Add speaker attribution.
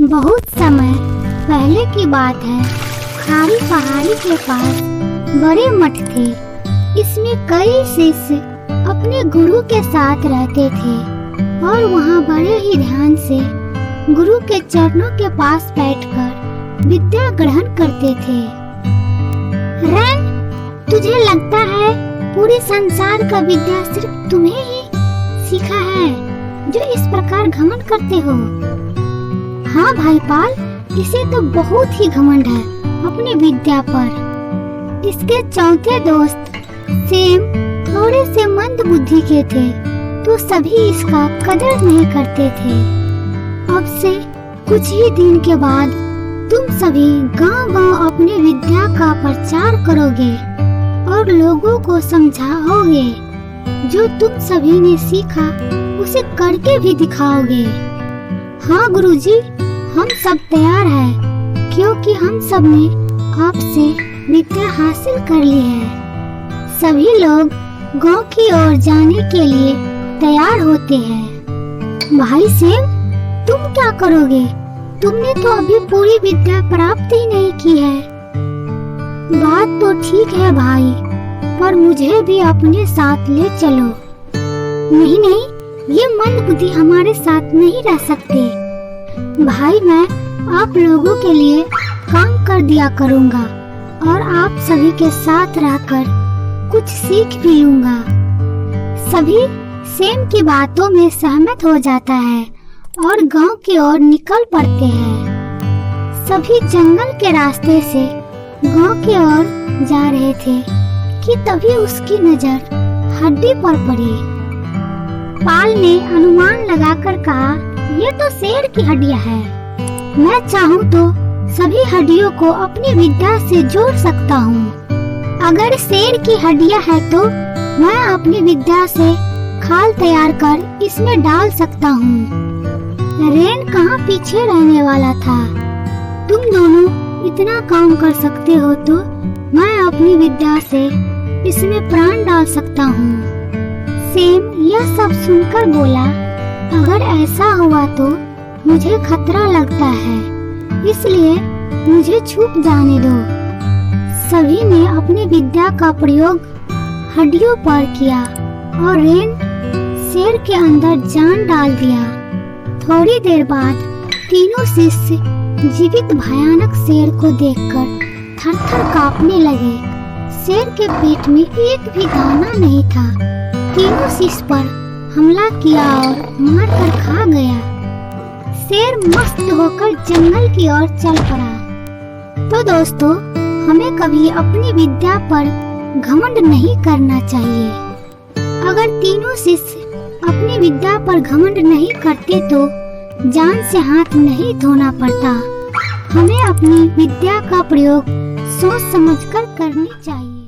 Speaker 1: बहुत समय पहले की बात है। खारी पहाड़ी के पास बड़े मठ थे। इसमें कई शिष्य अपने गुरु के साथ रहते थे और वहाँ बड़े ही ध्यान से गुरु के चरणों के पास बैठकर विद्या ग्रहण करते थे। रैन, तुझे लगता है पूरे संसार का विद्या सिर्फ तुम्हें ही सीखा है जो इस प्रकार घमंड करते हो? हाँ भाई पाल, इसे तो बहुत ही घमंड है अपनी विद्या पर। इसके चौथे दोस्त सेम थोड़े से मंद बुद्धि के थे तो सभी इसका कदर नहीं करते थे। अब से कुछ ही दिन के बाद तुम सभी गांव-गांव अपनी विद्या का प्रचार करोगे और लोगों को समझाओगे। जो तुम सभी ने सीखा उसे करके भी दिखाओगे। हाँ गुरुजी, हम सब तैयार हैं क्योंकि हम सब ने आपसे विद्या हासिल कर ली है। सभी लोग गांव की ओर जाने के लिए तैयार होते हैं। भाई सेम, तुम क्या करोगे? तुमने तो अभी पूरी विद्या प्राप्त ही नहीं की है। बात तो ठीक है भाई, पर मुझे भी अपने साथ ले चलो। नहीं नहीं, ये मंद बुद्धि हमारे साथ नहीं रह सकते। भाई, मैं आप लोगों के लिए काम कर दिया करूँगा और आप सभी के साथ रहकर कुछ सीख भी लूँगा। सभी सेम की बातों में सहमत हो जाता है और गांव की ओर निकल पड़ते हैं। सभी जंगल के रास्ते से गांव की ओर जा रहे थे कि तभी उसकी नजर हड्डी पर पड़ी। पाल ने अनुमान लगाकर कहा, ये तो शेर की हड्डियां है। मैं चाहूँ तो सभी हड्डियों को अपनी विद्या से जोड़ सकता हूँ। अगर शेर की हड्डियां है तो मैं अपनी विद्या से खाल तैयार कर इसमें डाल सकता हूँ। रेन कहाँ पीछे रहने वाला था। तुम दोनों इतना काम कर सकते हो तो मैं अपनी विद्या से इसमें प्राण डाल सकता हूँ। सेम यह सब सुनकर बोला, अगर ऐसा हुआ तो मुझे खतरा लगता है, इसलिए मुझे छुप जाने दो। सभी ने अपनी विद्या का प्रयोग हड्डियों पर किया और रेन शेर के अंदर जान डाल दिया। थोड़ी देर बाद तीनों शिष्य जीवित भयानक शेर को देखकर थर-थर कांपने लगे। शेर के पेट में एक भी दाना नहीं था। तीनों शिष्य पर हमला किया और मार कर खा गया। शेर मस्त होकर जंगल की ओर चल पड़ा। तो दोस्तों, हमें कभी अपनी विद्या पर घमंड नहीं करना चाहिए। अगर तीनों शिष्य अपनी विद्या पर घमंड नहीं करते तो जान से हाथ नहीं धोना पड़ता। हमें अपनी विद्या का प्रयोग सोच समझकर करनी चाहिए।